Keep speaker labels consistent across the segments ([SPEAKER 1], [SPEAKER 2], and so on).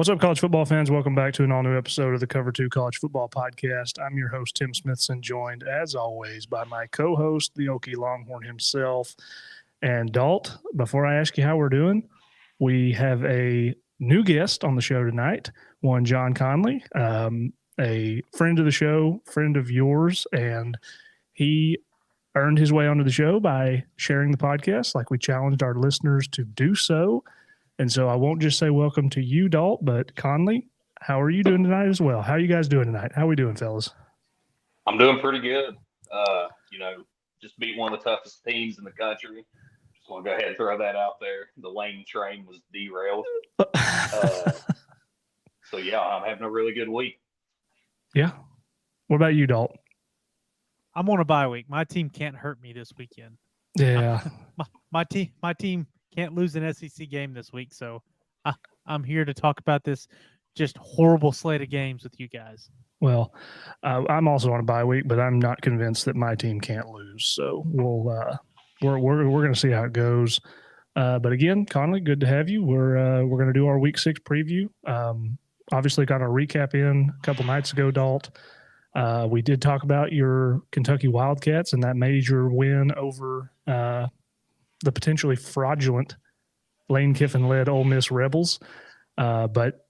[SPEAKER 1] What's up, college football fans? Welcome back to an all-new episode of the Cover 2 College Football Podcast. I'm your host, Tim Smithson, joined, as always, by my co-host, the Okie Longhorn himself. And, Dalt, before I ask you how we're doing, we have a new guest on the show tonight, one Jon Conley, a friend of the show, friend of yours, and he earned his way onto the show by sharing the podcast like we challenged our listeners to do so. And so I won't just say welcome to you, Dalt, but Conley, how are you doing tonight as well? How are you guys doing tonight? How are we doing, fellas?
[SPEAKER 2] I'm doing pretty good. Just beat one of the toughest teams in the country. Just want to go ahead and throw that out there. The Lane train was derailed. So, yeah, I'm having a really good week.
[SPEAKER 1] Yeah. What about you, Dalt?
[SPEAKER 3] I'm on a bye week. My team can't hurt me this weekend.
[SPEAKER 1] Yeah.
[SPEAKER 3] My team can't lose an SEC game this week, so I'm here to talk about this just horrible slate of games with you guys.
[SPEAKER 1] Well, I'm also on a bye week, but I'm not convinced that my team can't lose. So we're going to see how it goes. But again, Conley, good to have you. We're going to do our Week 6 preview. Obviously, got our recap in a couple nights ago, Dalt. We did talk about your Kentucky Wildcats and that major win over the potentially fraudulent Lane Kiffin-led Ole Miss Rebels. But,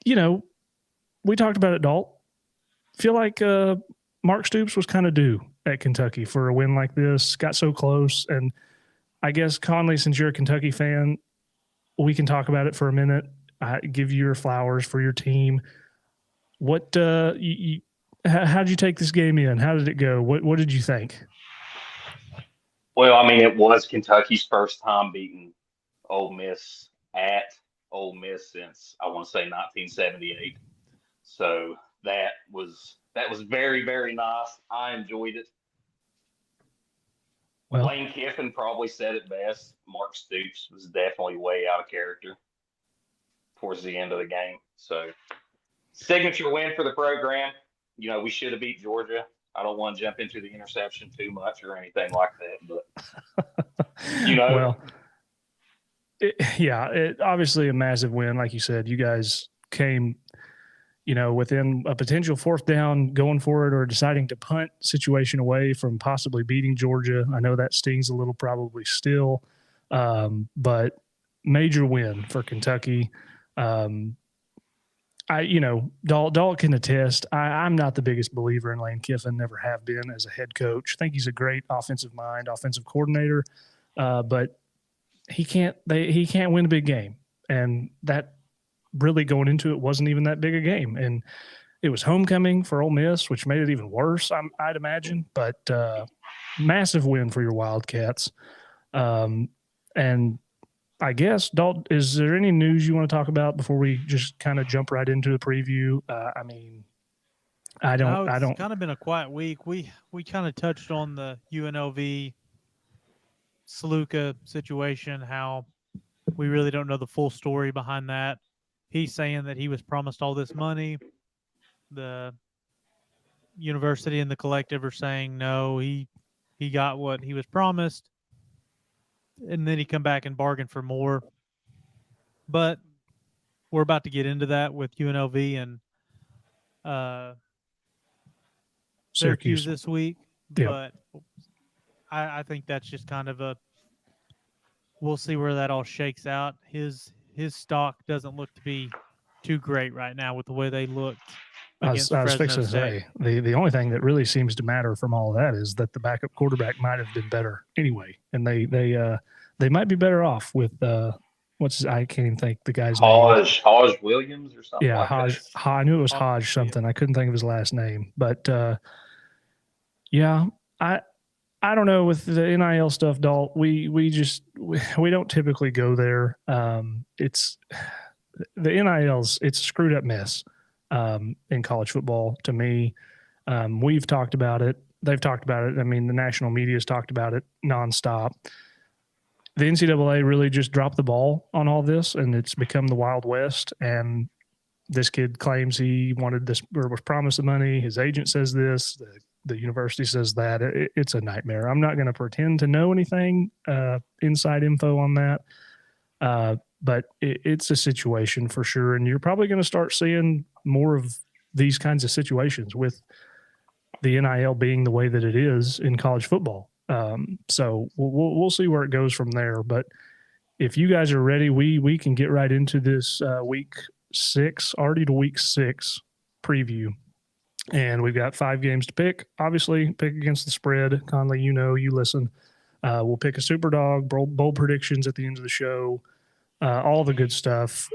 [SPEAKER 1] we talked about it, Dalt. Feel like Mark Stoops was kind of due at Kentucky for a win like this. Got so close. And I guess, Conley, since you're a Kentucky fan, we can talk about it for a minute. I give you your flowers for your team. What how did you take this game in? How did it go? What did you think?
[SPEAKER 2] Well, I mean, it was Kentucky's first time beating Ole Miss at Ole Miss since, I want to say, 1978. So that was very, very nice. I enjoyed it. Well, Lane Kiffin probably said it best. Mark Stoops was definitely way out of character towards the end of the game. So signature win for the program. We should have beat Georgia. I don't want to jump into the interception too much or anything like that, but
[SPEAKER 1] Well, it obviously a massive win, like you said. You guys came, within a potential fourth down, going for it or deciding to punt situation away from possibly beating Georgia. I know that stings a little, probably still, but major win for Kentucky. Dalt can attest. I'm not the biggest believer in Lane Kiffin, never have been as a head coach. I think he's a great offensive mind, offensive coordinator, but he can't win a big game. And that really going into it wasn't even that big a game. And it was homecoming for Ole Miss, which made it even worse, I'd imagine. But massive win for your Wildcats. And I guess, Dalt, is there any news you want to talk about before we just kind of jump right into the preview?
[SPEAKER 3] It's kind of been a quiet week. We kind of touched on the UNLV Saluka situation, how we really don't know the full story behind that. He's saying that he was promised all this money. The university and the collective are saying no, he got what he was promised. And then he come back and bargain for more. But we're about to get into that with UNLV and Syracuse this week.
[SPEAKER 1] Yep.
[SPEAKER 3] But I think that's just kind of we'll see where that all shakes out. His stock doesn't look to be too great right now with the way they looked against
[SPEAKER 1] I was
[SPEAKER 3] Fresno
[SPEAKER 1] fixing to
[SPEAKER 3] State.
[SPEAKER 1] say, the only thing that really seems to matter from all of that is that the backup quarterback might have been better anyway, and they might be better off with I can't even think the guy's name.
[SPEAKER 2] Hodge Williams or something.
[SPEAKER 1] Yeah,
[SPEAKER 2] like
[SPEAKER 1] Hodge.
[SPEAKER 2] that.
[SPEAKER 1] I knew it was Hodge something. I couldn't think of his last name, but I don't know with the NIL stuff, Dalt. We don't typically go there. It's the NILs. It's a screwed up mess in college football to me. We've talked about it. They've talked about it. I mean, the national media's talked about it nonstop. The NCAA really just dropped the ball on all this, and it's become the Wild West. And this kid claims he wanted this or was promised the money. His agent says this. The university says that. It's a nightmare. I'm not going to pretend to know anything inside info on that. but it's a situation for sure. And you're probably going to start seeing more of these kinds of situations with the NIL being the way that it is in college football. So we'll see where it goes from there. But if you guys are ready, we can get right into this week 6, already to week 6 preview. And we've got 5 games to pick. Obviously, pick against the spread. Conley, you listen. We'll pick a super dog, bold predictions at the end of the show, all the good stuff.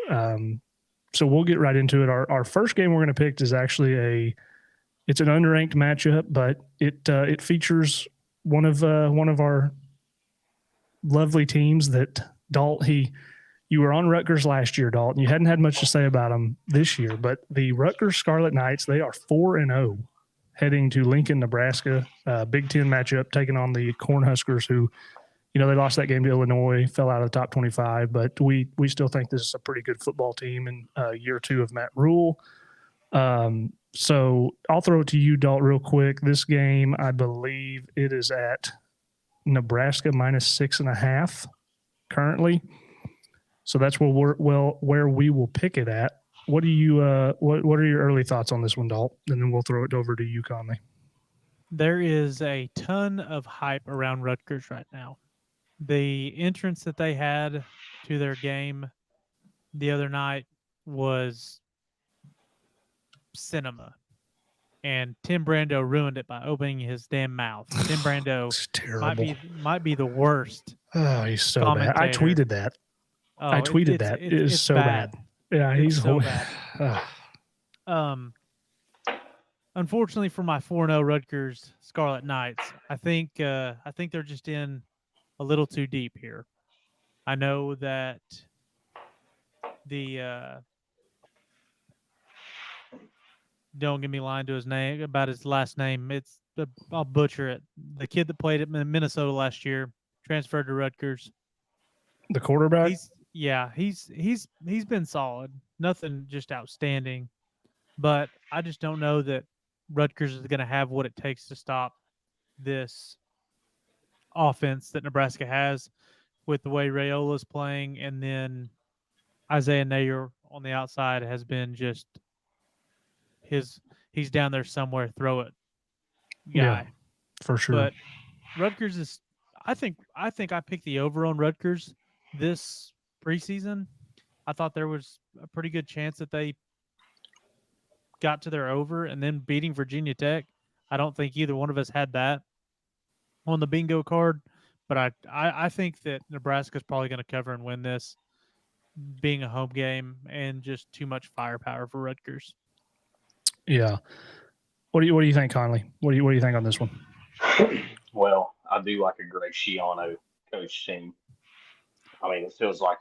[SPEAKER 1] So we'll get right into it. Our first game we're going to pick is actually it's an unranked matchup, but it features one of our lovely teams that Dalt, you were on Rutgers last year, Dalton. You hadn't had much to say about them this year, but the Rutgers Scarlet Knights, they are 4-0 heading to Lincoln, Nebraska, Big Ten matchup, taking on the Cornhuskers who, they lost that game to Illinois, fell out of the top 25, but we still think this is a pretty good football team in year 2 of Matt Rule. So I'll throw it to you, Dalt, real quick. This game, I believe it is at Nebraska -6.5 currently. So that's where we will pick it at. What do you what are your early thoughts on this one, Dalt? And then we'll throw it over to you, Conley.
[SPEAKER 3] There is a ton of hype around Rutgers right now. The entrance that they had to their game the other night was cinema. And Tim Brando ruined it by opening his damn mouth. Tim Brando might be the worst.
[SPEAKER 1] Oh, he's so bad. I tweeted that.
[SPEAKER 3] Oh,
[SPEAKER 1] I tweeted that. It's so bad. Yeah, he's
[SPEAKER 3] so bad. Unfortunately for my 4-0 Rutgers Scarlet Knights, I think they're just in a little too deep here. I know that don't get me lying to his name about his last name. I'll butcher it. The kid that played at Minnesota last year transferred to Rutgers.
[SPEAKER 1] The quarterback.
[SPEAKER 3] He's been solid. Nothing just outstanding, but I just don't know that Rutgers is going to have what it takes to stop this offense that Nebraska has with the way Rayola's playing, and then Isaiah Nayer on the outside has been just he's down there somewhere, throw it guy.
[SPEAKER 1] Yeah, for sure.
[SPEAKER 3] But Rutgers is I think I picked the over on Rutgers this preseason. I thought there was a pretty good chance that they got to their over, and then beating Virginia Tech. I don't think either one of us had that on the bingo card, but I think that Nebraska's probably going to cover and win this, being a home game and just too much firepower for Rutgers.
[SPEAKER 1] Yeah. What do you think, Conley? What do you think on this one?
[SPEAKER 2] Well, I do like a Greg Schiano coach team. I mean, it feels like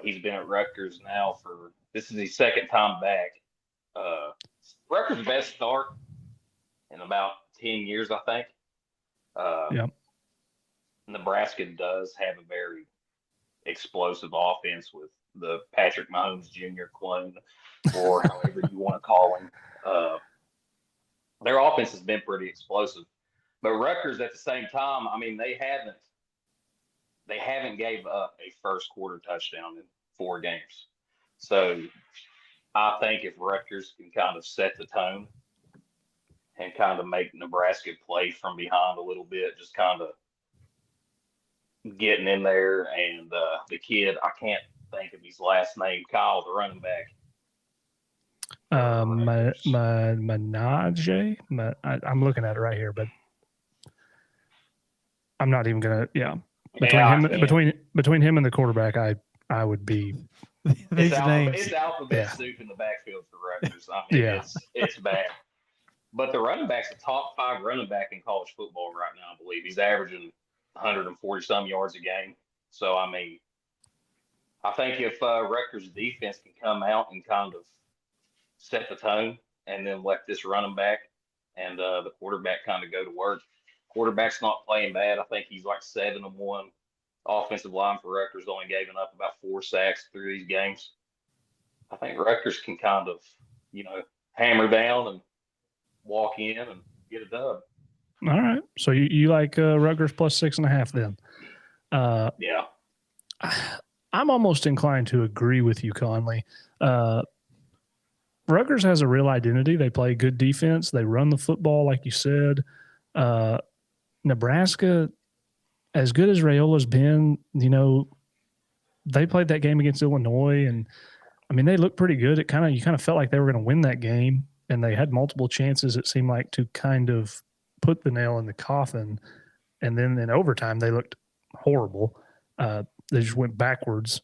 [SPEAKER 2] he's been at Rutgers now this is his second time back. Rutgers' best start in about 10 years, I think.
[SPEAKER 1] Yeah.
[SPEAKER 2] Nebraska does have a very explosive offense with the Patrick Mahomes Jr. clone, or however you want to call him. Their offense has been pretty explosive, but Rutgers at the same time, I mean, they haven't gave up a first quarter touchdown in 4 games. So I think if Rutgers can kind of set the tone and kind of make Nebraska play from behind a little bit, just kind of getting in there, and the kid, I can't think of his last name, Kyle, the running back.
[SPEAKER 1] Menage. I'm looking at it right here, but I'm not even gonna. Yeah, between him and the quarterback, I would be.
[SPEAKER 2] It's alphabet soup in the backfield for Rutgers. I mean, it's bad. But the running back's a top 5 running back in college football right now, I believe. He's averaging 140-some yards a game. So, I mean, I think if Rutgers' defense can come out and kind of set the tone and then let this running back and the quarterback kind of go to work. Quarterback's not playing bad. I think he's like 7-1. Offensive line for Rutgers only giving up about 4 sacks through these games. I think Rutgers can kind of, hammer down and walk in and get a dub.
[SPEAKER 1] All right. So you like Rutgers plus 6.5 then?
[SPEAKER 2] Yeah.
[SPEAKER 1] I'm almost inclined to agree with you, Conley. Rutgers has a real identity. They play good defense. They run the football, like you said. Nebraska, as good as Rayola's been, they played that game against Illinois, and I mean they looked pretty good. You kind of felt like they were going to win that game, and they had multiple chances. It seemed like to kind of put the nail in the coffin, and then in overtime they looked horrible. They just went backwards.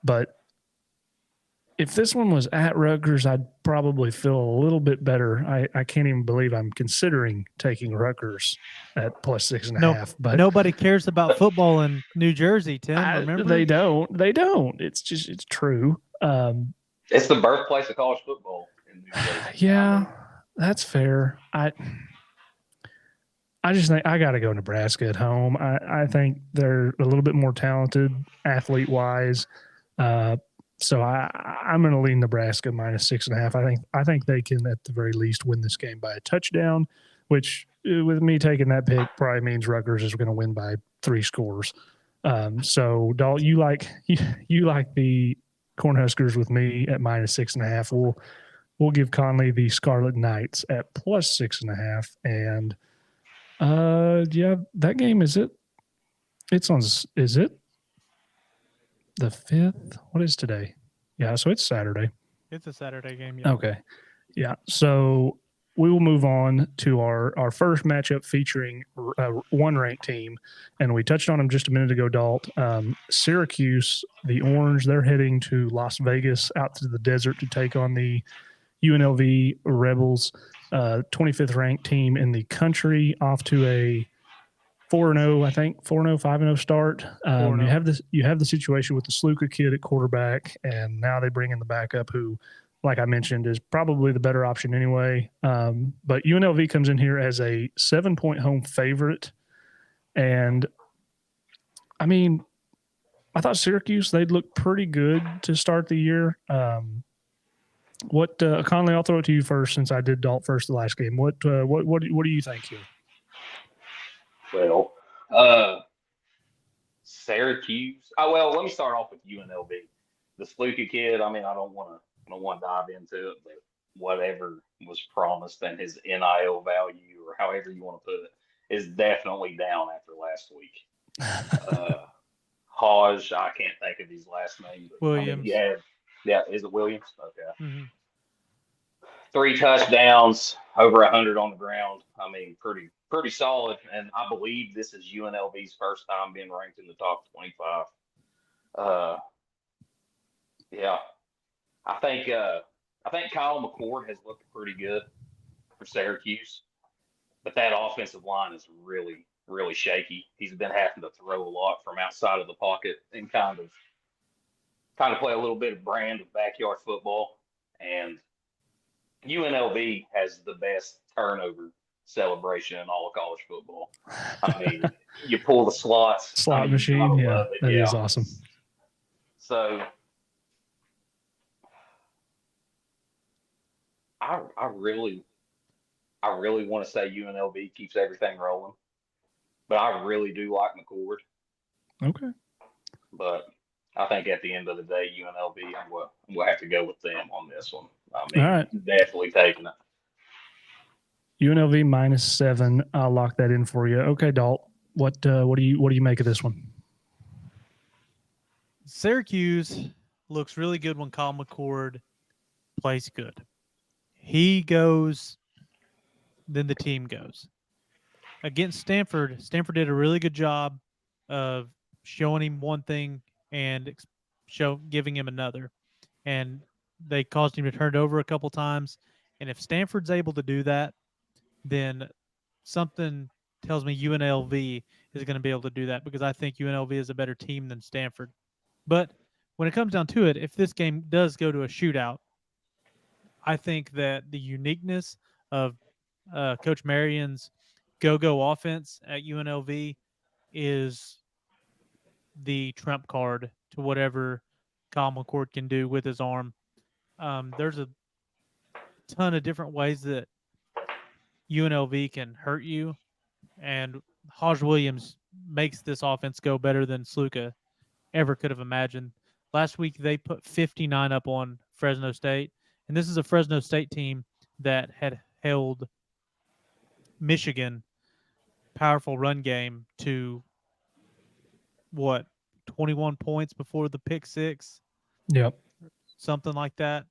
[SPEAKER 1] But if this one was at Rutgers, I'd probably feel a little bit better. I can't even believe I'm considering taking Rutgers at plus 6.5. But
[SPEAKER 3] nobody cares about football in New Jersey, Tim. Remember?
[SPEAKER 1] They don't. It's true.
[SPEAKER 2] It's the birthplace of college football in New Jersey.
[SPEAKER 1] Yeah, that's fair. I just think I got to go Nebraska at home. I think they're a little bit more talented athlete wise. So I'm going to lean Nebraska minus 6.5. I think they can at the very least win this game by a touchdown, which with me taking that pick probably means Rutgers is going to win by 3 scores. So Dalt, you like the Cornhuskers with me at minus 6.5. We'll give Conley the Scarlet Knights at plus 6.5. And yeah, that game is it the 5th? What is today? Yeah, so it's Saturday.
[SPEAKER 3] It's a Saturday game. Yeah.
[SPEAKER 1] Okay. Yeah. So we will move on to our first matchup featuring one ranked team. And we touched on them just a minute ago, Dalt. Syracuse, the Orange, they're heading to Las Vegas out to the desert to take on the UNLV Rebels, 25th ranked team in the country, off to a 4-0, I think 4-0, 5-0 start. You have the situation with the Sluka kid at quarterback, and now they bring in the backup who, like I mentioned, is probably the better option anyway. But UNLV comes in here as a 7-point home favorite. And I mean, I thought Syracuse, they'd look pretty good to start the year. Conley, I'll throw it to you first since I did Dalt first the last game. What do you think here?
[SPEAKER 2] Well, Syracuse. Let me start off with UNLV. The Sluka kid. I mean, I don't want to dive into it, but whatever was promised and his NIL value, or however you want to put it, is definitely down after last week. Hodge, I can't think of his last name. But,
[SPEAKER 3] Williams.
[SPEAKER 2] Yeah, is it Williams? Okay.
[SPEAKER 3] Mm-hmm.
[SPEAKER 2] 3 touchdowns, over 100 on the ground. I mean, pretty solid. And I believe this is UNLV's first time being ranked in the top 25. Yeah, I think Kyle McCord has looked pretty good for Syracuse, but that offensive line is really, really shaky. He's been having to throw a lot from outside of the pocket and kind of play a little bit of brand of backyard football. And UNLV has the best turnover celebration in all of college football. I mean, you pull the slot
[SPEAKER 1] machine. Yeah, that is awesome.
[SPEAKER 2] So I really want to say UNLV keeps everything rolling, but I really do like McCord.
[SPEAKER 1] Okay.
[SPEAKER 2] But I think at the end of the day, UNLV, I'm going to have to go with them on this one. I mean,
[SPEAKER 1] all right.
[SPEAKER 2] Definitely taking it.
[SPEAKER 1] UNLV -7. I'll lock that in for you. Okay, Dalt. What do you make of this one?
[SPEAKER 3] Syracuse looks really good when Kyle McCord plays good. He goes, then the team goes. Against Stanford, Stanford did a really good job of showing him one thing and giving him another. And they caused him to turn it over a couple times. And if Stanford's able to do that, then something tells me UNLV is going to be able to do that, because I think UNLV is a better team than Stanford. But when it comes down to it, if this game does go to a shootout, I think that the uniqueness of Coach Marion's go-go offense at UNLV is the trump card to whatever Kyle McCord can do with his arm. There's a ton of different ways that UNLV can hurt you, and Hodge Williams makes this offense go better than Sluka. ever could have imagined. Last week, they put 59 up on Fresno State, and this is a Fresno State team that had held Michigan powerful run game to what 21 points before the pick six,
[SPEAKER 1] Yep.
[SPEAKER 3] something like that.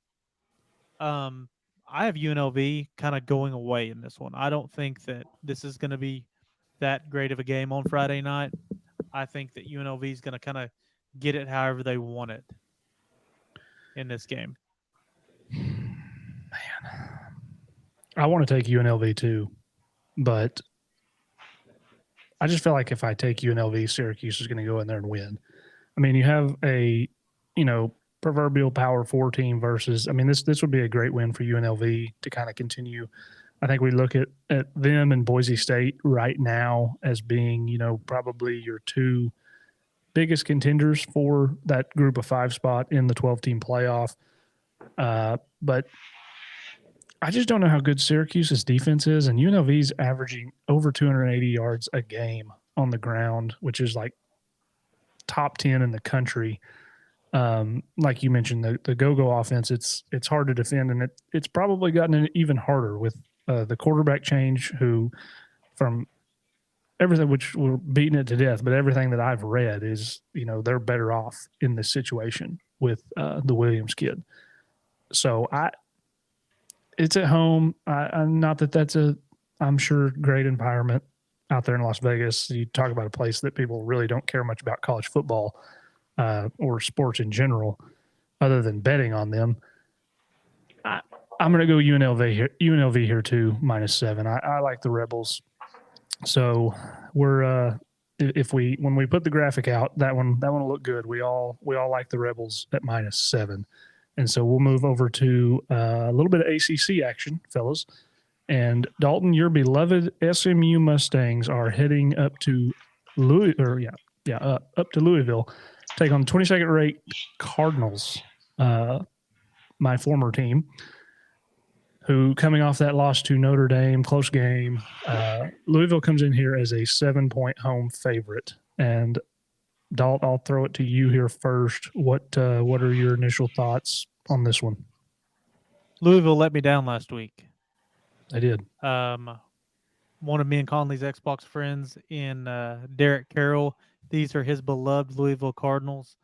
[SPEAKER 3] I have UNLV kind of going away in this one. I don't think that this is going to be that great of a game on Friday night. I think that UNLV is going to kind of get it however they want it in this game.
[SPEAKER 1] Man, I want to take UNLV too, but I just feel like if I take UNLV, Syracuse is going to go in there and win. I mean, you have a, proverbial Power Four team versus. I mean, this would be a great win for UNLV to kind of continue. I think we look at them and Boise State right now as being, probably your two biggest contenders for that group of five spot in the 12-team playoff. But I just don't know how good Syracuse's defense is, and UNLV's averaging over 280 yards a game on the ground, which is like top 10 in the country. Like you mentioned, the go-go offense, it's hard to defend, and it's probably gotten even harder with the quarterback change, who from everything, which we're beating it to death, but everything that I've read is, they're better off in this situation with the Williams kid. So it's at home. I'm not that that's I'm sure, great environment out there in Las Vegas. You talk about a place that people really don't care much about college football or sports in general, other than betting on them. I'm going to go UNLV here too, -7. I like the Rebels. So we're when we put the graphic out, that one will look good. We all like the Rebels at -7. And so we'll move over to a little bit of ACC action, fellas. And Dalton, your beloved SMU Mustangs are heading up to Louisville, take on 22nd ranked Cardinals, my former team, who, coming off that loss to Notre Dame, close game, Louisville comes in here as a 7-point home favorite. And Dalt, I'll throw it to you here first. What are your initial thoughts on this one?
[SPEAKER 3] Louisville let me down last week.
[SPEAKER 1] They did.
[SPEAKER 3] One of me and Conley's Xbox friends in Derek Carroll. These are his beloved Louisville Cardinals.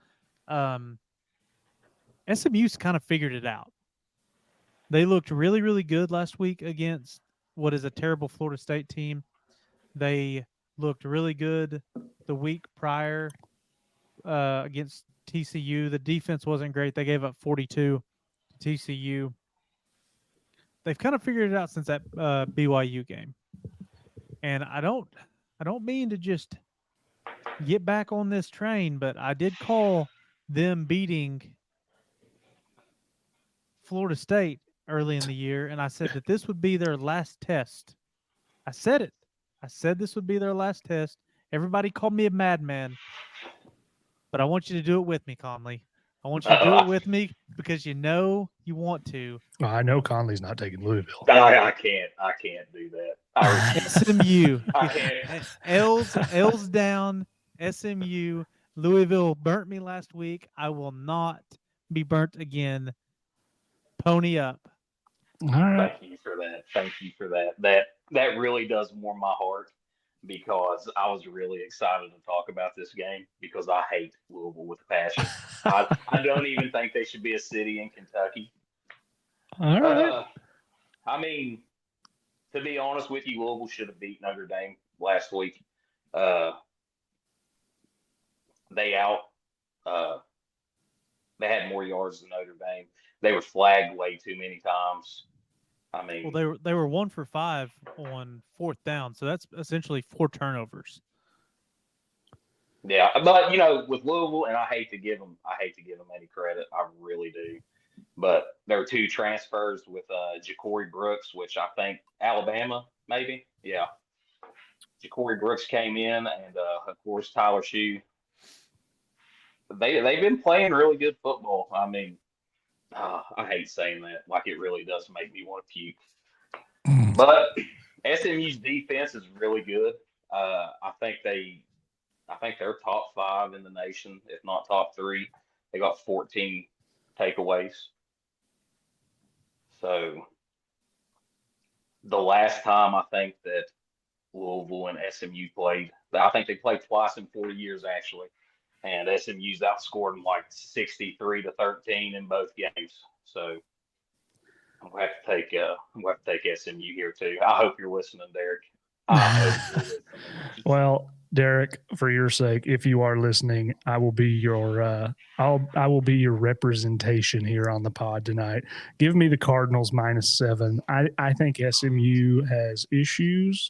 [SPEAKER 3] SMU's kind of figured it out. They looked really, really good last week against what is a terrible Florida State team. They looked really good the week prior against TCU. The defense wasn't great. They gave up 42 to TCU. They've kind of figured it out since that BYU game. And I don't mean to just get back on this train, but I did call them beating Florida State early in the year, and I said that this would be their last test. I said it. I said this would be their last test. Everybody called me a madman, but I want you to do it with me, Conley. I want you to do it with me because you want to.
[SPEAKER 1] Well, I know Conley's not taking Louisville.
[SPEAKER 2] I can't do that.
[SPEAKER 3] SMU.
[SPEAKER 2] I can't.
[SPEAKER 3] L's down. SMU. Louisville burnt me last week. I will not be burnt again. Pony up.
[SPEAKER 1] All right.
[SPEAKER 2] Thank you for that. That really does warm my heart, because I was really excited to talk about this game because I hate Louisville with a passion. I don't even think they should be a city in Kentucky.
[SPEAKER 1] All right.
[SPEAKER 2] I mean, to be honest with you, Louisville should have beat Notre Dame last week. They had more yards than Notre Dame. They were flagged way too many times. I mean,
[SPEAKER 3] well, they were 1 for 5 on 4th down, so that's essentially 4 turnovers.
[SPEAKER 2] Yeah, but with Louisville, and I hate to give them any credit, I really do. But there were 2 transfers with Ja'Cory Brooks, which I think Alabama, maybe, yeah. Ja'Cory Brooks came in, and of course Tyler Shue. They've been playing really good football. I mean, I hate saying that. Like, it really does make me want to puke. But SMU's defense is really good. I think they I think they're top 5 in the nation, if not top 3. They got 14 takeaways. So the last time I think that Louisville and SMU played, I think they played twice in 40 years actually, and SMU's outscored them like 63-13 in both games. So I'm gonna have to take SMU here too. I hope you're listening, Derek. I hope you're listening.
[SPEAKER 1] Well, Derek, for your sake, if you are listening, I will be your I will be your representation here on the pod tonight. Give me the Cardinals -7. I think SMU has issues.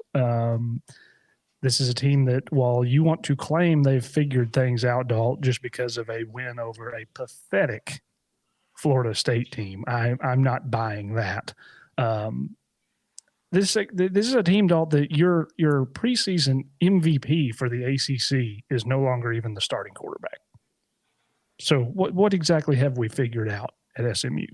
[SPEAKER 1] This is a team that, while you want to claim they've figured things out, Dalt, just because of a win over a pathetic Florida State team, I'm not buying that. This is a team, Dalt, that your preseason MVP for the ACC is no longer even the starting quarterback. So what exactly have we figured out at SMU?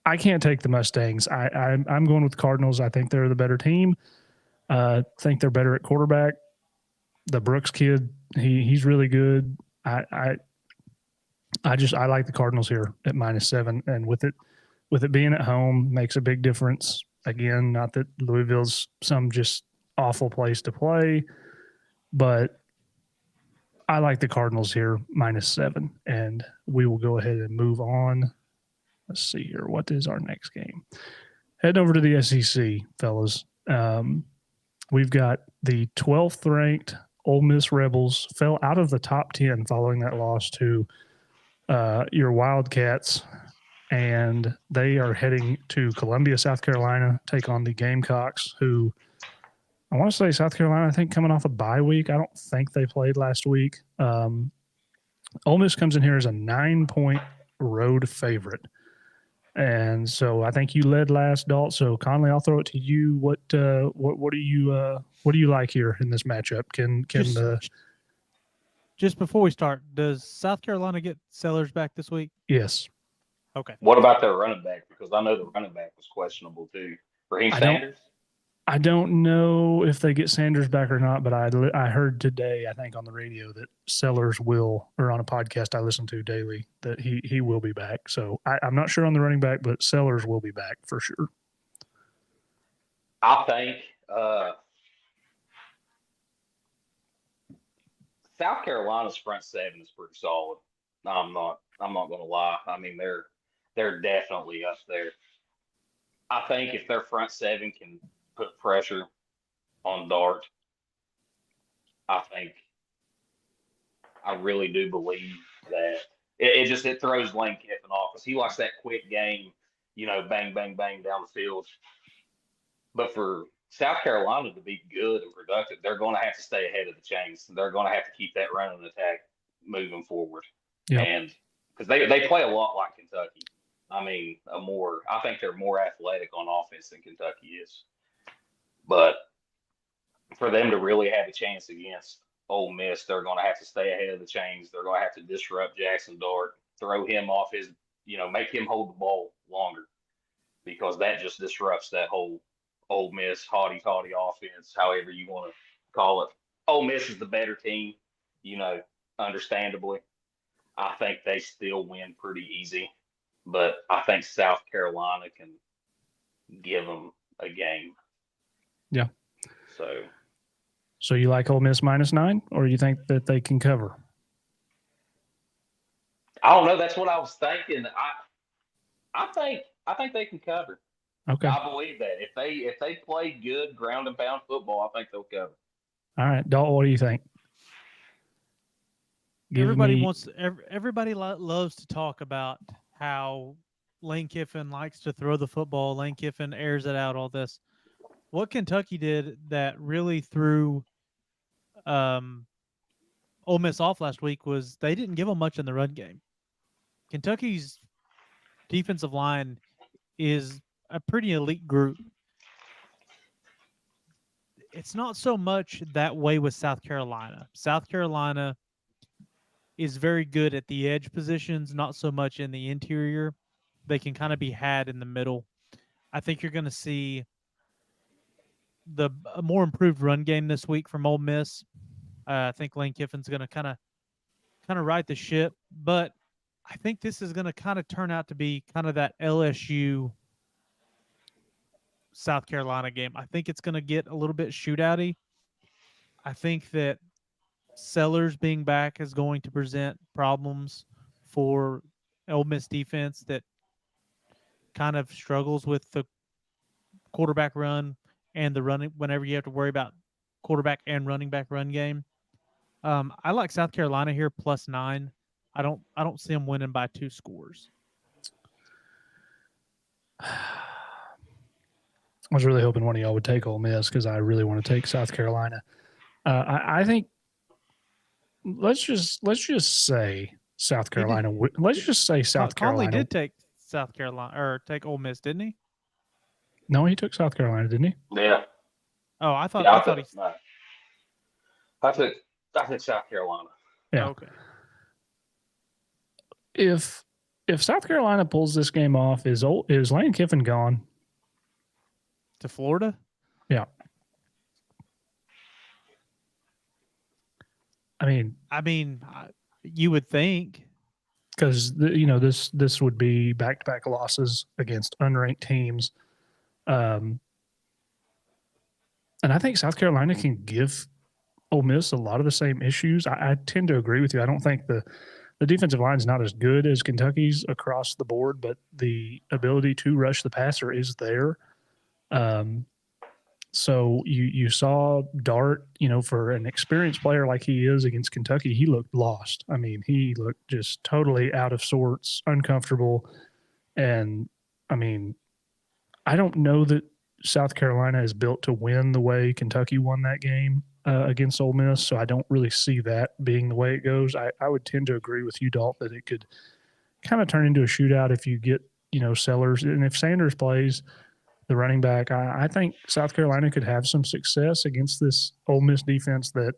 [SPEAKER 1] I can't take the Mustangs. I'm going with the Cardinals. I think they're the better team. I think they're better at quarterback. The Brooks kid, he's really good. I like the Cardinals here at -7, and with it being at home makes a big difference. Again, not that Louisville's some just awful place to play, but I like the Cardinals here -7, and we will go ahead and move on. Let's see here. What is our next game? Heading over to the SEC, fellas. We've got the 12th ranked Ole Miss Rebels fell out of the top 10 following that loss to your Wildcats, and they are heading to Columbia, South Carolina, take on the Gamecocks, who I want to say South Carolina, I think, coming off a bye week. I don't think they played last week. Ole Miss comes in here as a 9-point road favorite. And so I think you led last, Dalt. So Conley, I'll throw it to you. What do you like here in this matchup?
[SPEAKER 3] Just before we start, does South Carolina get Sellers back this week?
[SPEAKER 1] Yes.
[SPEAKER 3] Okay.
[SPEAKER 2] What about their running back? Because I know the running back was questionable too. Raheem Sanders?
[SPEAKER 1] I don't know if they get Sanders back or not, but I heard today, I think on the radio, that Sellers will, or on a podcast I listen to daily, that he will be back. So I'm not sure on the running back, but Sellers will be back for sure.
[SPEAKER 2] I think South Carolina's front seven is pretty solid. I'm not going to lie. I mean, they're definitely up there. I think if their front seven can put pressure on Dart, I really do believe that it throws Lane Kiffin off because he likes that quick game, bang, bang, bang down the field. But for South Carolina to be good and productive, they're going to have to stay ahead of the chains. They're going to have to keep that running attack moving forward.
[SPEAKER 1] Yep.
[SPEAKER 2] And because they play a lot like Kentucky. I mean, I think they're more athletic on offense than Kentucky is. But for them to really have a chance against Ole Miss, they're going to have to stay ahead of the chains. They're going to have to disrupt Jackson Dart, throw him off his, make him hold the ball longer, because that just disrupts that whole Ole Miss haughty-toddy offense, however you want to call it. Ole Miss is the better team, understandably. I think they still win pretty easy, but I think South Carolina can give them a game.
[SPEAKER 1] Yeah.
[SPEAKER 2] So
[SPEAKER 1] you like Ole Miss -9, or you think that they can cover?
[SPEAKER 2] I don't know. That's what I was thinking. I think they can cover.
[SPEAKER 1] Okay.
[SPEAKER 2] I believe that if they play good ground and pound football, I think they'll cover.
[SPEAKER 1] All right, Dalton, what do you think?
[SPEAKER 3] Everybody loves to talk about how Lane Kiffin likes to throw the football. Lane Kiffin airs it out. All this. What Kentucky did that really threw Ole Miss off last week was they didn't give them much in the run game. Kentucky's defensive line is a pretty elite group. It's not so much that way with South Carolina. South Carolina is very good at the edge positions, not so much in the interior. They can kind of be had in the middle. I think you're going to see a more improved run game this week from Ole Miss. I think Lane Kiffin's going to kind of right the ship, but I think this is going to kind of turn out to be kind of that LSU South Carolina game. I think it's going to get a little bit shootouty. I think that Sellers being back is going to present problems for Ole Miss defense that kind of struggles with the quarterback run and the running whenever you have to worry about quarterback and running back run game. I like South Carolina here +9. I don't see them winning by 2 scores.
[SPEAKER 1] I was really hoping one of y'all would take Ole Miss because I really want to take South Carolina. I think let's just say South Carolina. Let's just say South Carolina.
[SPEAKER 3] Conley did take South Carolina or take Ole Miss, didn't he?
[SPEAKER 1] No, he took South Carolina, didn't he?
[SPEAKER 2] Yeah.
[SPEAKER 3] Oh, I thought.
[SPEAKER 2] Yeah,
[SPEAKER 3] I thought he.
[SPEAKER 2] No. I took South Carolina.
[SPEAKER 1] Yeah.
[SPEAKER 3] Okay.
[SPEAKER 1] If South Carolina pulls this game off, is Lane Kiffin gone
[SPEAKER 3] to Florida?
[SPEAKER 1] Yeah. I mean,
[SPEAKER 3] you would think,
[SPEAKER 1] because this would be back-to-back losses against unranked teams, and I think South Carolina can give Ole Miss a lot of the same issues. I tend to agree with you. I don't think the defensive line is not as good as Kentucky's across the board, but the ability to rush the passer is there. So you saw Dart, for an experienced player like he is against Kentucky, he looked lost. I mean, he looked just totally out of sorts, uncomfortable. And I mean, I don't know that South Carolina is built to win the way Kentucky won that game against Ole Miss. So I don't really see that being the way it goes. I would tend to agree with you, Dalt, that it could kind of turn into a shootout if you get, Sellers. And if Sanders plays the running back, I think South Carolina could have some success against this Ole Miss defense that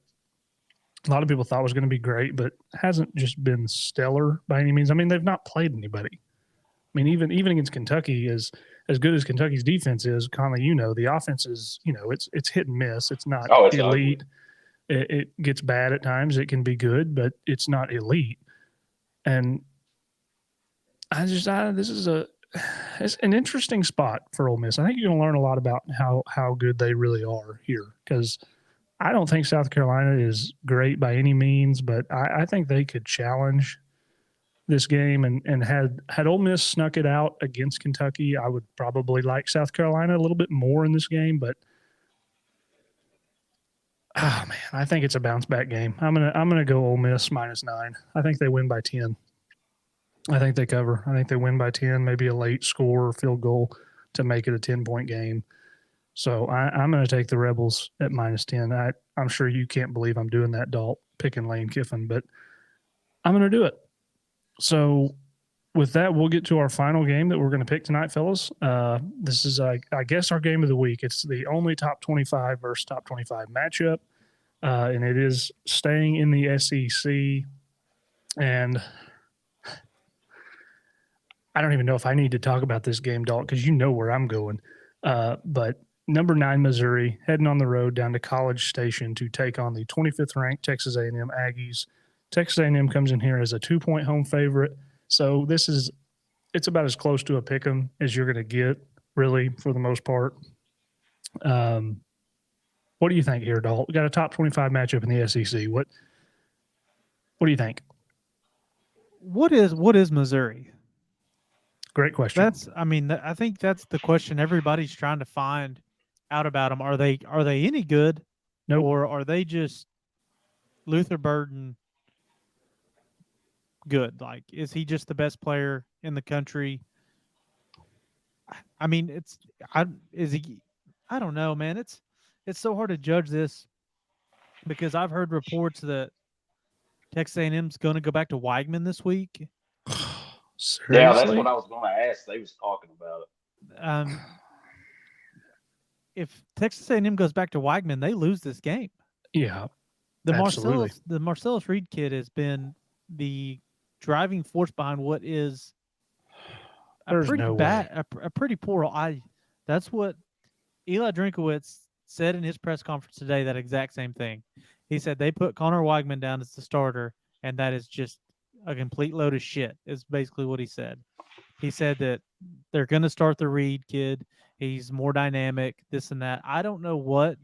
[SPEAKER 1] a lot of people thought was going to be great, but hasn't just been stellar by any means. I mean, they've not played anybody. I mean, even against Kentucky, as good as Kentucky's defense is, Conley, the offense is, it's hit and miss. It's not elite. It gets bad at times. It can be good, but it's not elite. And it's an interesting spot for Ole Miss. I think you're going to learn a lot about how good they really are here, because I don't think South Carolina is great by any means, but I think they could challenge this game. And had Ole Miss snuck it out against Kentucky, I would probably like South Carolina a little bit more in this game. But oh man, I think it's a bounce back game. I'm gonna go Ole Miss -9. I think they win by 10. I think they cover. I think they win by 10, maybe a late score or field goal to make it a 10-point game. So I'm going to take the Rebels at -10. I'm sure you can't believe I'm doing that, Dalt, picking Lane Kiffin, but I'm going to do it. So with that, we'll get to our final game that we're going to pick tonight, fellas. This is, I guess, our game of the week. It's the only top 25 versus top 25 matchup, and it is staying in the SEC. And I don't even know if I need to talk about this game, Dalt, because you know where I'm going. But number 9 Missouri heading on the road down to College Station to take on the 25th ranked Texas A&M Aggies. Texas A&M comes in here as a 2-point home favorite. So it's about as close to a pick 'em as you're going to get, really, for the most part. What do you think here, Dalt? We got a top 25 matchup in the SEC. What do you think?
[SPEAKER 3] What is Missouri?
[SPEAKER 1] Great question.
[SPEAKER 3] I think that's the question everybody's trying to find out about them. Are they any good?
[SPEAKER 1] Nope.
[SPEAKER 3] Or are they just Luther Burden good? Like, is he just the best player in the country? I mean, is he? I don't know, man. It's so hard to judge this because I've heard reports that Texas A&M's going to go back to Weigman this week.
[SPEAKER 1] Seriously?
[SPEAKER 2] Yeah, that's what I was going to ask. They was talking about it.
[SPEAKER 3] If Texas A&M goes back to Weigman, they lose this game.
[SPEAKER 1] Yeah,
[SPEAKER 3] absolutely. The Marcellus Reed kid has been the driving force behind what is a pretty poor. That's what Eli Drinkowitz said in his press conference today that exact same thing. He said they put Connor Weigman down as the starter, and that is just a complete load of shit, is basically what he said. He said that they're going to start the Reed kid. He's more dynamic, this and that. I don't know what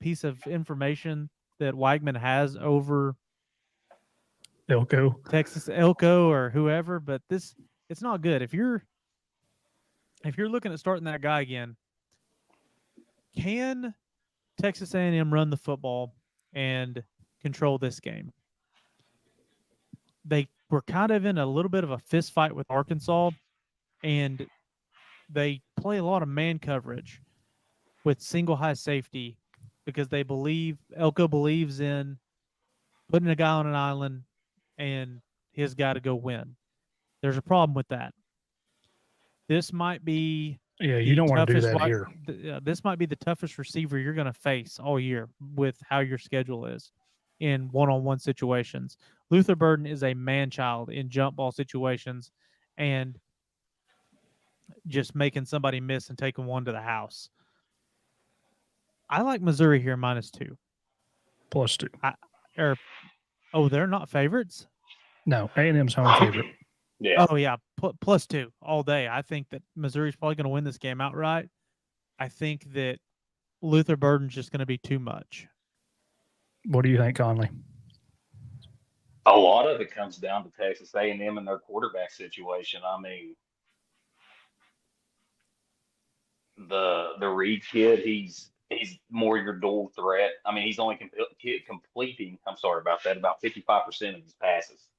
[SPEAKER 3] piece of information that Weigman has over
[SPEAKER 1] Elko.
[SPEAKER 3] Texas Elko or whoever, but it's not good. If you're looking at starting that guy again, can Texas A&M run the football and control this game? They were kind of in a little bit of a fist fight with Arkansas, and they play a lot of man coverage with single high safety because Elko believes in putting a guy on an island and his guy to go win. There's a problem with that. This might be
[SPEAKER 1] you don't want to do that here.
[SPEAKER 3] This might be the toughest receiver you're going to face all year with how your schedule is in one-on-one situations. Luther Burden is a man-child in jump ball situations and just making somebody miss and taking one to the house. I like Missouri here -2.
[SPEAKER 1] +2.
[SPEAKER 3] They're not favorites?
[SPEAKER 1] No, A&M's home favorite.
[SPEAKER 2] Yeah.
[SPEAKER 3] Oh, yeah, +2 all day. I think that Missouri's probably going to win this game outright. I think that Luther Burden's just going to be too much.
[SPEAKER 1] What do you think, Conley?
[SPEAKER 2] A lot of it comes down to Texas A&M and their quarterback situation. I mean, the Reed kid, he's more your dual threat. I mean, he's only completing. I'm sorry about that. About 55% of his passes.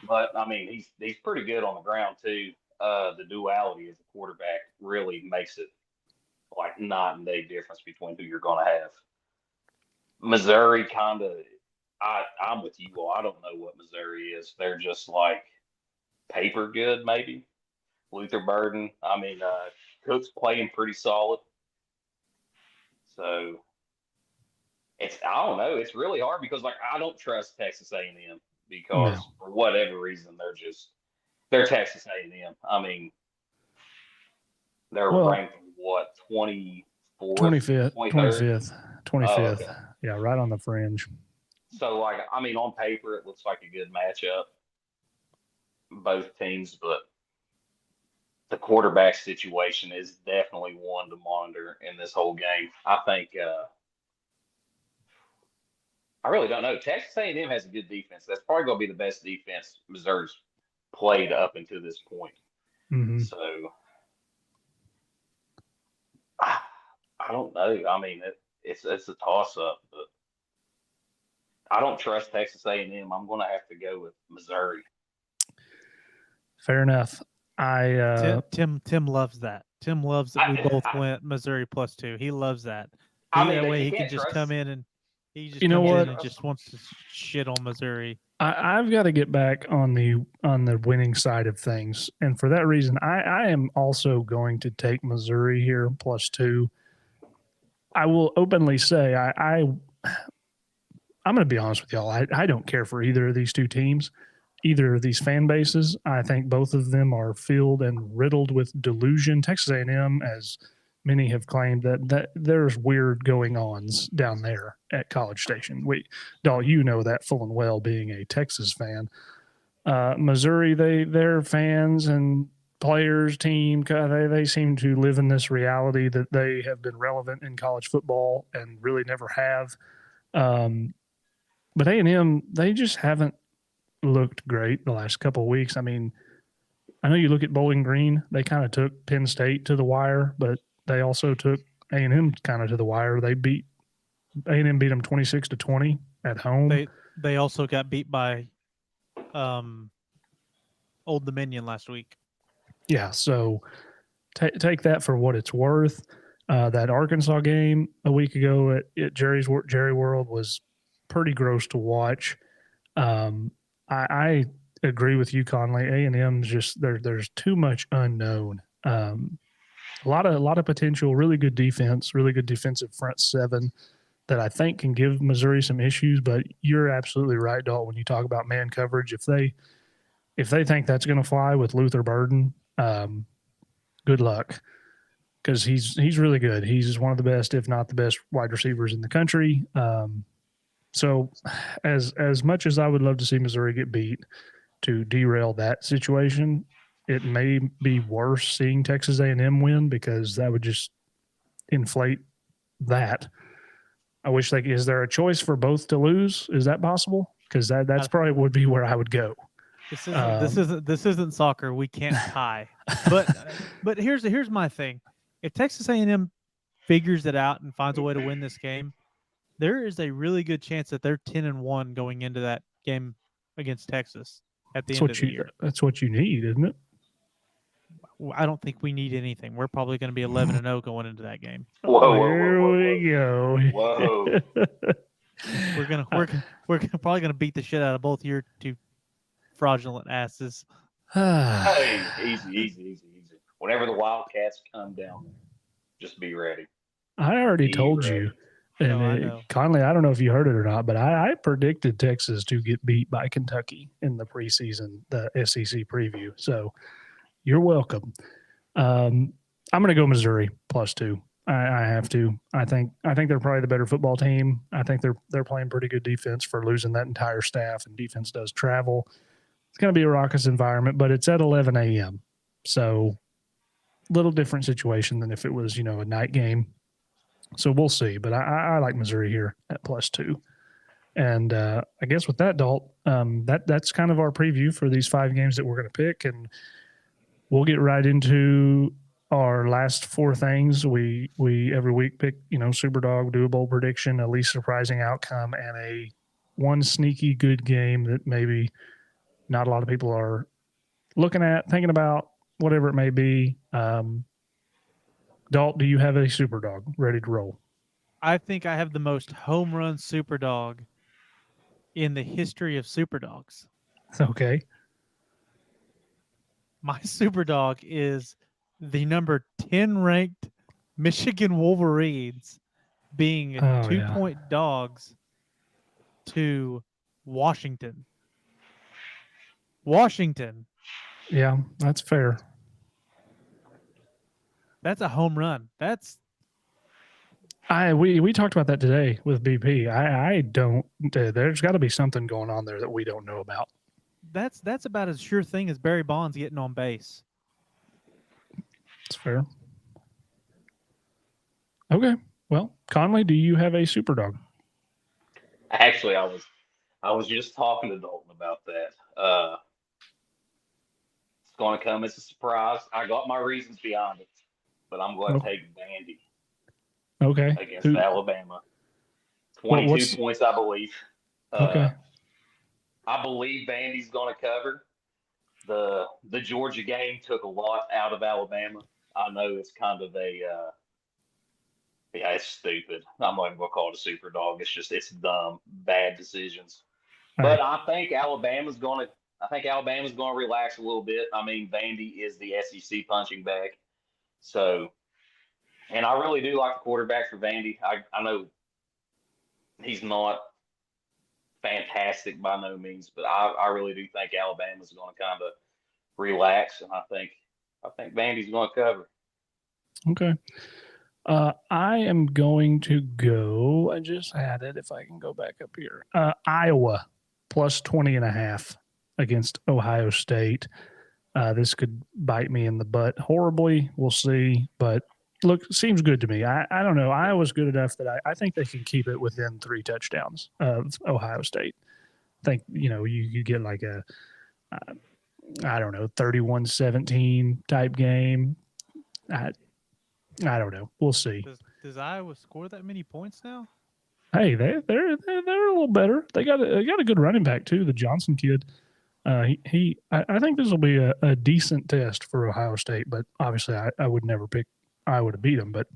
[SPEAKER 2] But I mean, he's pretty good on the ground too. The duality as a quarterback really makes it like night and day difference between who you're going to have. Missouri kind of, I'm with you all. I don't know what Missouri is. They're just like paper good, maybe. Luther Burden. I mean, Cook's playing pretty solid. So I don't know. It's really hard because like I don't trust Texas A&M because for whatever reason they're Texas A&M. I mean, they're ranked what 24th,
[SPEAKER 1] 25th.
[SPEAKER 2] Oh, okay.
[SPEAKER 1] Yeah, right on the fringe.
[SPEAKER 2] So like I mean, on paper it looks like a good matchup, both teams, but the quarterback situation is definitely one to monitor in this whole game. I think I really don't know. Texas A&M has a good defense. That's probably going to be the best defense Missouri's played up until this point.
[SPEAKER 1] Mm-hmm.
[SPEAKER 2] So I don't know. I mean, it's a toss-up, but I don't trust Texas A&M. I'm going to have to go with Missouri.
[SPEAKER 1] Fair enough.
[SPEAKER 3] Tim loves that. Tim loves that we both went Missouri +2. He loves that. That way he can just come in and he just comes in and just wants to shit on Missouri.
[SPEAKER 1] I've got to get back on the winning side of things, and for that reason, I am also going to take Missouri here +2. I will openly say I'm going to be honest with y'all. I don't care for either of these two teams, either of these fan bases. I think both of them are filled and riddled with delusion. Texas A&M, as many have claimed, that there's weird going-ons down there at College Station. Dal, you know that full and well, being a Texas fan. Missouri, their fans and players, team, they seem to live in this reality that they have been relevant in college football and really never have. But A&M, they just haven't looked great the last couple of weeks. I mean, I know you look at Bowling Green, they kind of took Penn State to the wire, but they also took A&M kind of to the wire. A&M beat them 26-20 at home.
[SPEAKER 3] They also got beat by Old Dominion last week.
[SPEAKER 1] Yeah, so take that for what it's worth. That Arkansas game a week ago at Jerry World was pretty gross to watch. I agree with you, Conley. A&M's just there's too much unknown. A lot of potential, really good defense, really good defensive front seven that I think can give Missouri some issues. But you're absolutely right, Dalton, when you talk about man coverage. If they think that's going to fly with Luther Burden, good luck. because he's really good. He's one of the best, if not the best, wide receivers in the country. So, as much as I would love to see Missouri get beat to derail that situation, it may be worse seeing Texas A&M win because that would just inflate that. I wish is there a choice for both to lose? Is that possible? Because that's probably would be where I would go.
[SPEAKER 3] This isn't soccer. We can't tie. But here's my thing. If Texas A&M figures it out and finds a way to win this game, there is a really good chance that they're 10-1 going into that game against Texas at the end of the year.
[SPEAKER 1] That's what you need, isn't it?
[SPEAKER 3] I don't think we need anything. We're probably going to be 11-0 going into that game.
[SPEAKER 1] Here we go.
[SPEAKER 2] Whoa.
[SPEAKER 3] We're probably gonna beat the shit out of both your two fraudulent asses.
[SPEAKER 2] Hey, easy. Whenever the Wildcats come down there, just be ready.
[SPEAKER 1] I already told you. And Conley, I don't know if you heard it or not, but I predicted Texas to get beat by Kentucky in the preseason, the SEC preview. So you're welcome. I'm going to go Missouri +2. I have to. I think they're probably the better football team. I think they're playing pretty good defense for losing that entire staff, and defense does travel. It's going to be a raucous environment, but it's at 11 a.m. So little different situation than if it was, a night game. So we'll see. But I like Missouri here at +2. And I guess with that, Dalt, that's kind of our preview for these 5 games that we're going to pick. And we'll get right into our last 4 things. We every week pick, super dog, do a bold prediction, a least surprising outcome, and one sneaky good game that maybe not a lot of people are looking at, thinking about, whatever it may be. Dalt, do you have a super dog ready to roll?
[SPEAKER 3] I think I have the most home run super dog in the history of super dogs.
[SPEAKER 1] Okay.
[SPEAKER 3] My super dog is the number 10 ranked Michigan Wolverines being 2-point dogs to Washington.
[SPEAKER 1] Yeah, that's fair.
[SPEAKER 3] That's a home run.
[SPEAKER 1] We talked about that today with BP. I don't. There's got to be something going on there that we don't know about.
[SPEAKER 3] That's about as sure thing as Barry Bonds getting on base.
[SPEAKER 1] That's fair. Okay. Well, Conley, do you have a super dog?
[SPEAKER 2] Actually, I was just talking to Dalton about that. It's going to come as a surprise. I got my reasons behind it, but I'm going to take Vandy.
[SPEAKER 1] Okay.
[SPEAKER 2] Against Alabama. 22 points, I believe.
[SPEAKER 1] Okay.
[SPEAKER 2] I believe Vandy's going to cover. The Georgia game took a lot out of Alabama. I know it's kind of it's stupid. I'm not even going to call it a super dog. It's dumb, bad decisions. But I think Alabama's going to relax a little bit. I mean, Vandy is the SEC punching bag. So, and I really do like the quarterback for Vandy. I know he's not fantastic by no means, but I really do think Alabama's going to kind of relax, and I think Vandy's going to cover.
[SPEAKER 1] Okay. I am going to go. I just had it. If I can go back up here, Iowa +20.5 against Ohio State. This could bite me in the butt horribly. We'll see, but look, seems good to me. I don't know. Iowa's good enough that I think they can keep it within 3 touchdowns of Ohio State. I think, you get like a, 31-17 type game. I don't know. We'll see.
[SPEAKER 3] Does Iowa score that many points now?
[SPEAKER 1] Hey, they're a little better. They got a good running back too, the Johnson kid. I think this will be a decent test for Ohio State, but obviously I would never pick Iowa to beat them. But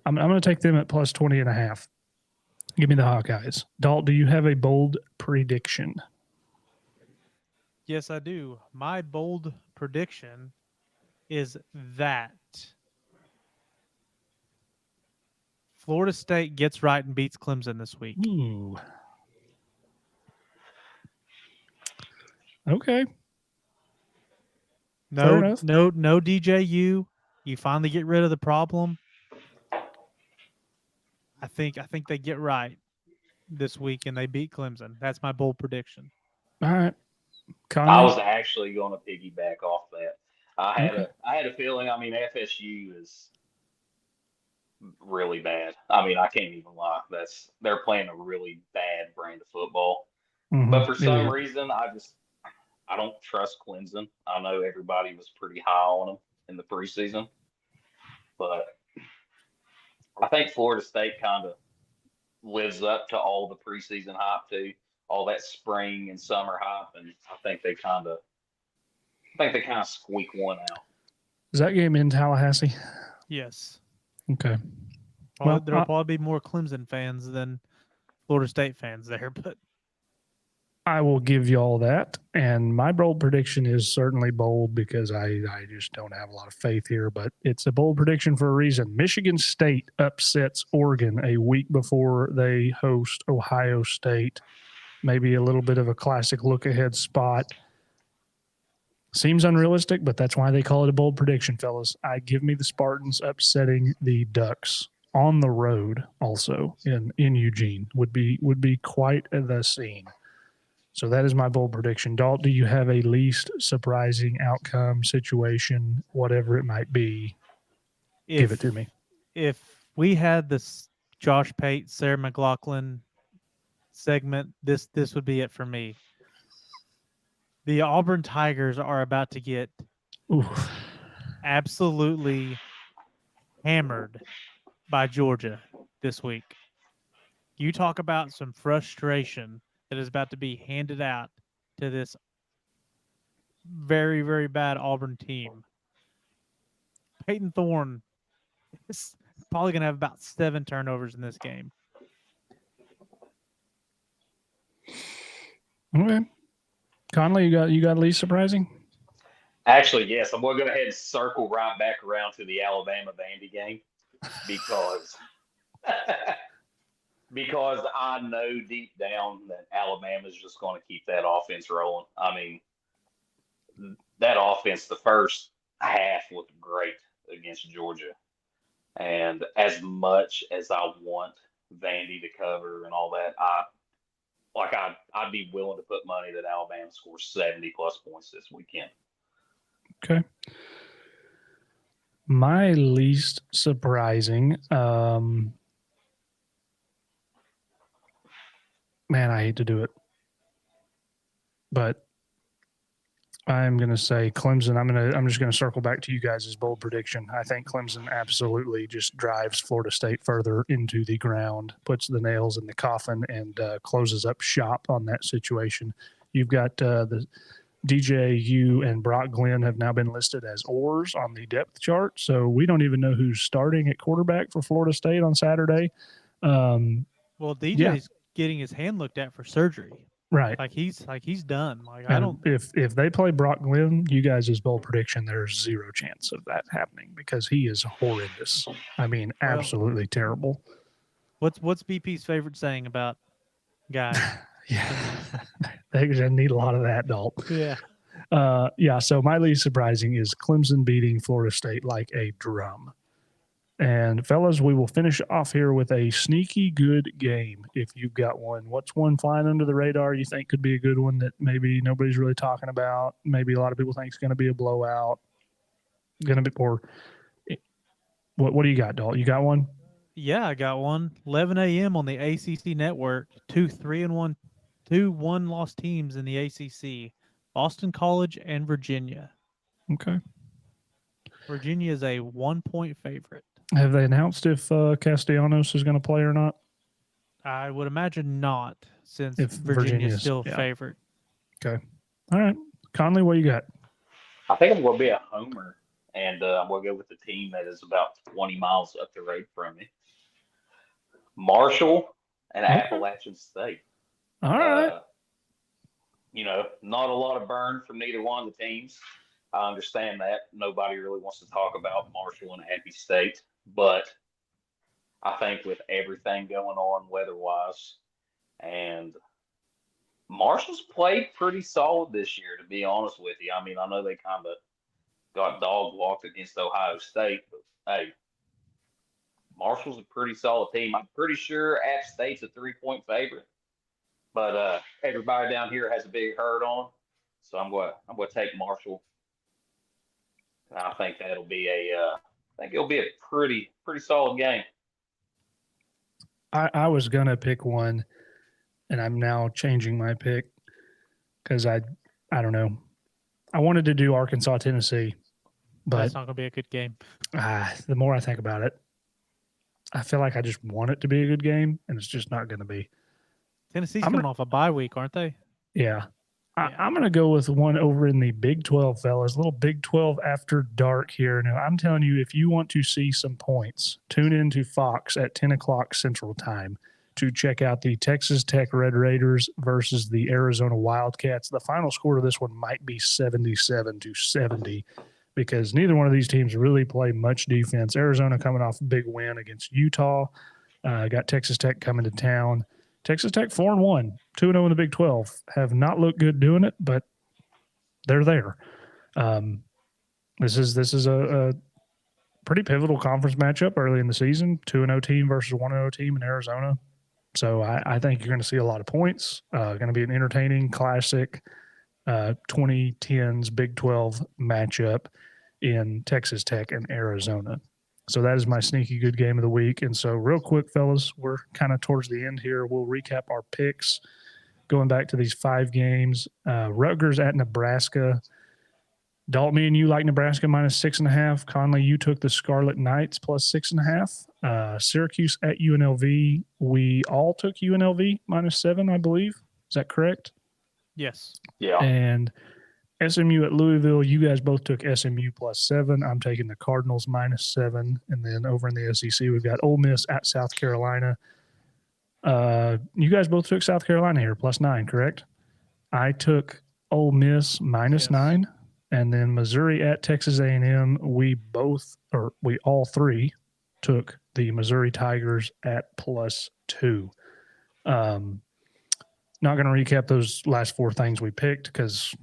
[SPEAKER 1] I'm going to take them at +20.5. Give me the Hawkeyes. Dalt, do you have a bold prediction?
[SPEAKER 3] Yes, I do. My bold prediction is that Florida State gets right and beats Clemson this week.
[SPEAKER 1] Ooh. Okay.
[SPEAKER 3] No DJU. You finally get rid of the problem. I think they get right this week and they beat Clemson. That's my bold prediction.
[SPEAKER 1] All right.
[SPEAKER 2] I was
[SPEAKER 1] Conley?
[SPEAKER 2] actually going to piggyback off that. I had a feeling. I mean, FSU is really bad. I mean, I can't even lie. They're playing a really bad brand of football. But for some
[SPEAKER 1] Idiot.
[SPEAKER 2] reason, I don't trust Clemson. I know everybody was pretty high on them in the preseason, but I think Florida State kind of lives up to all the preseason hype too, all that spring and summer hype, and I think they kind of squeak one out.
[SPEAKER 1] Is that game in Tallahassee?
[SPEAKER 3] Yes.
[SPEAKER 1] Okay.
[SPEAKER 3] There'll probably be more Clemson fans than Florida State fans there, but
[SPEAKER 1] I will give you all that. And my bold prediction is certainly bold because I just don't have a lot of faith here, but it's a bold prediction for a reason. Michigan State upsets Oregon a week before they host Ohio State. Maybe a little bit of a classic look ahead spot. Seems unrealistic, but that's why they call it a bold prediction, fellas. I give me the Spartans upsetting the Ducks on the road also in Eugene. Would be quite the scene. So that is my bold prediction. Dalt, do you have a least surprising outcome, situation, whatever it might be? Give it to me.
[SPEAKER 3] If we had this Josh Pate, Sarah McLaughlin segment, this would be it for me. The Auburn Tigers are about to get absolutely hammered by Georgia this week. You talk about some frustration that is about to be handed out to this very, very bad Auburn team. Peyton Thorne is probably going to have about 7 turnovers in this game.
[SPEAKER 1] Okay. Conley, you got least surprising?
[SPEAKER 2] Actually, yes, I'm going to go ahead and circle right back around to the Alabama Vandy game because because I know deep down that Alabama's just going to keep that offense rolling. I mean, that offense, the first half looked great against Georgia. And as much as I want Vandy to cover and all that, I'd be willing to put money that Alabama scores 70 plus points this weekend.
[SPEAKER 1] Okay. My least surprising, man, I hate to do it, but I'm going to say Clemson. I'm just going to circle back to you guys' bold prediction. I think Clemson absolutely just drives Florida State further into the ground, puts the nails in the coffin, and closes up shop on that situation. You've got the DJ, you, and Brock Glenn have now been listed as oars on the depth chart, so we don't even know who's starting at quarterback for Florida State on Saturday.
[SPEAKER 3] Well, DJ's getting his hand looked at for surgery.
[SPEAKER 1] Right.
[SPEAKER 3] Like he's done.
[SPEAKER 1] If they play Brock Glenn, you guys' bold prediction, there's zero chance of that happening because he is horrendous. I mean, absolutely terrible.
[SPEAKER 3] What's BP's favorite saying about guys?
[SPEAKER 1] Yeah. They're going to need a lot of that, Dalt.
[SPEAKER 3] Yeah.
[SPEAKER 1] So my least surprising is Clemson beating Florida State like a drum. And fellas, we will finish off here with a sneaky good game. If you've got one, what's one flying under the radar you think could be a good one that maybe nobody's really talking about? Maybe a lot of people think it's going to be a blowout. What do you got, Dalt? You got one?
[SPEAKER 3] Yeah, I got one. 11 a.m. on the ACC network. 2 1-loss teams in the ACC. Boston College and Virginia.
[SPEAKER 1] Okay.
[SPEAKER 3] Virginia is a 1-point favorite.
[SPEAKER 1] Have they announced if Castellanos is going to play or not?
[SPEAKER 3] I would imagine not, since
[SPEAKER 1] If
[SPEAKER 3] Virginia is still favored.
[SPEAKER 1] Okay. All right. Conley, what you got?
[SPEAKER 2] I think I'm going to be a homer, and I'm going to go with the team that is about 20 miles up the road from me. Marshall and Appalachian State.
[SPEAKER 1] All right.
[SPEAKER 2] Not a lot of burn from neither one of the teams. I understand that. Nobody really wants to talk about Marshall and Appy State, but I think with everything going on weather-wise, and Marshall's played pretty solid this year, to be honest with you. I mean, I know they kind of got dog walked against Ohio State. But hey, Marshall's a pretty solid team. I'm pretty sure App State's a 3-point favorite, but everybody down here has a big hurt on, so I'm going to take Marshall. And I think that'll be I think it'll be a pretty solid game.
[SPEAKER 1] I was gonna pick one, and I'm now changing my pick because I don't know. I wanted to do Arkansas, Tennessee, but
[SPEAKER 3] That's not going to be a good game.
[SPEAKER 1] the more I think about it, I feel like I just want it to be a good game, and it's just not going to be.
[SPEAKER 3] Tennessee's coming off a bye week, aren't they?
[SPEAKER 1] Yeah.
[SPEAKER 3] Yeah.
[SPEAKER 1] I'm going to go with one over in the Big 12, fellas. Little Big 12 after dark here. Now, I'm telling you, if you want to see some points, tune in to Fox at 10 o'clock Central Time to check out the Texas Tech Red Raiders versus the Arizona Wildcats. The final score of this one might be 77-70 because neither one of these teams really play much defense. Arizona coming off a big win against Utah. Got Texas Tech coming to town. Texas Tech 4-1, 2-0 in the Big 12. Have not looked good doing it, but they're there. This is a pretty pivotal conference matchup early in the season. 2-0 team versus 1-0 team in Arizona. So I think you're going to see a lot of points. Going to be an entertaining, classic 2010s Big 12 matchup in Texas Tech and Arizona. So that is my sneaky good game of the week. And so real quick, fellas, we're kind of towards the end here. We'll recap our picks going back to these 5 games. Rutgers at Nebraska. Dalt, me and you like Nebraska minus 6.5. Conley, you took the Scarlet Knights plus 6.5. Syracuse at UNLV. We all took UNLV minus 7, I believe. Is that correct?
[SPEAKER 3] Yes.
[SPEAKER 2] Yeah.
[SPEAKER 1] And SMU at Louisville, you guys both took SMU plus 7. I'm taking the Cardinals minus 7. And then over in the SEC, we've got Ole Miss at South Carolina. You guys both took South Carolina here, plus 9, correct? I took Ole Miss minus 9. And then Missouri at Texas A&M, we all three took the Missouri Tigers at plus 2. Not going to recap those last 4 things we picked because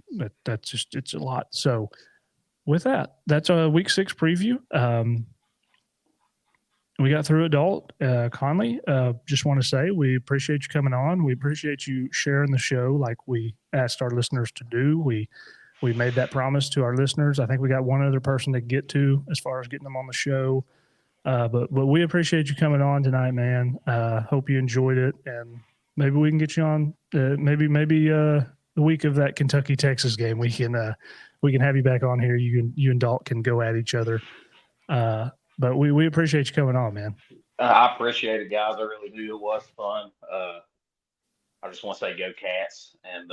[SPEAKER 1] that's just, it's a lot. So with that, that's a week 6 preview. We got through adult. Conley, just want to say we appreciate you coming on. We appreciate you sharing the show like we asked our listeners to do. We made that promise to our listeners. I think we got one other person to get to as far as getting them on the show. But we appreciate you coming on tonight, man. Hope you enjoyed it, and maybe we can get you on. Maybe the week of that Kentucky-Texas game, we can have you back on here. You and Dalt can go at each other. But we appreciate you coming on, man.
[SPEAKER 2] I appreciate it, guys. I really do. It was fun. I just want to say go Cats. And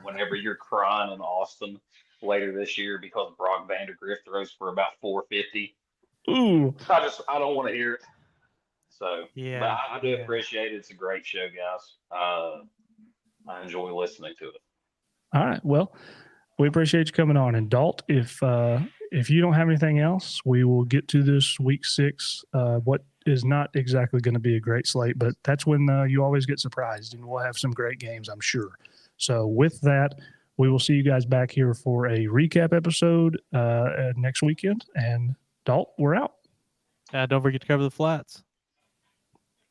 [SPEAKER 2] whenever you're crying in Austin later this year because Brock Vandagriff throws for about 450,
[SPEAKER 1] ooh,
[SPEAKER 2] I don't want to hear it. So
[SPEAKER 3] Yeah,
[SPEAKER 2] but I do appreciate it. It's a great show, guys. I enjoy listening to it.
[SPEAKER 1] All right. Well, we appreciate you coming on. And Dalt, if you don't have anything else, we will get to this week 6. What is not exactly going to be a great slate, but that's when you always get surprised, and we'll have some great games, I'm sure. So with that, we will see you guys back here for a recap episode next weekend. And Dalt, we're out.
[SPEAKER 3] don't forget to cover the flats.